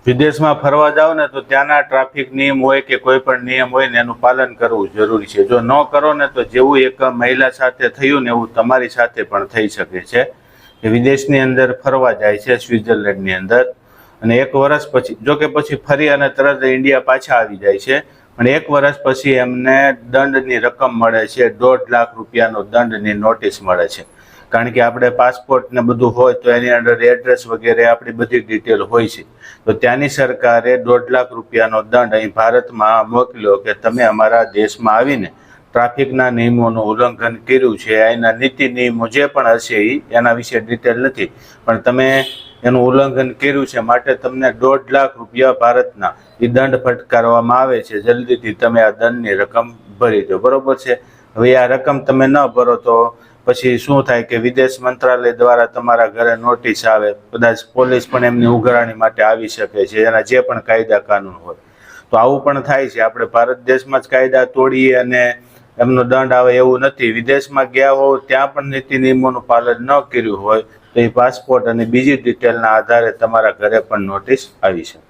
વિદેશમાં ફરવા જાઓ ને તો ત્યાંના ટ્રાફિક નિયમ હોય કે કોઈ પણ નિયમ હોય ને એનું પાલન કરવું જરૂરી છે. જો ન કરો ને તો જેવું એક મહિલા સાથે થયું ને એવું તમારી સાથે પણ થઈ શકે છે. કે વિદેશની અંદર ફરવા જાય છે, સ્વિટ્ઝરલેન્ડની અંદર, અને 1 વર્ષ પછી, જો કે પછી ફરી અને તરત ઇન્ડિયા પાછા આવી જાય છે, પણ 1 વર્ષ પછી એમને દંડની રકમ મળે છે, 1.5 લાખ રૂપિયાનો દંડની નોટિસ મળે છે. કારણ કે આપણે પાસપોર્ટ ને બધું હોય તો એની અંદર એડ્રેસ વગેરે આપણી બધી ડિટેલ હોય છે. તો ત્યાંની સરકારે 1.5 લાખ રૂપિયાનો દંડ અહીં ભારતમાં મોકલ્યો કે તમે અમારા દેશમાં આવીને ટ્રાફિકના નિયમોનું ઉલ્લંઘન કર્યું છે. એના નીતિ નિયમો જે પણ હશે એના વિશે ડિટેલ નથી, પણ તમે એનું ઉલ્લંઘન કર્યું છે, માટે તમને 1.5 લાખ રૂપિયા ભારતના એ દંડ ફટકારવામાં આવે છે. જલ્દીથી તમે આ દંડની રકમ ભરી દો, બરોબર છે. હવે આ રકમ તમે ન ભરો તો પછી શું થાય કે વિદેશ મંત્રાલય દ્વારા તમારા ઘરે નોટિસ આવે, કદાચ પોલીસ પણ એમની ઉઘરાણી માટે આવી શકે છે, એના જે પણ કાયદા કાનૂન હોય. તો આવું પણ થાય છે. આપણે ભારત દેશમાં જ કાયદા તોડીએ અને એમનો દંડ આવે એવું નથી. વિદેશમાં ગયા હોવ ત્યાં પણ નીતિ નિયમોનું પાલન ન કર્યું હોય તો એ પાસપોર્ટ અને બીજી ડિટેલના આધારે તમારા ઘરે પણ નોટિસ આવી શકે.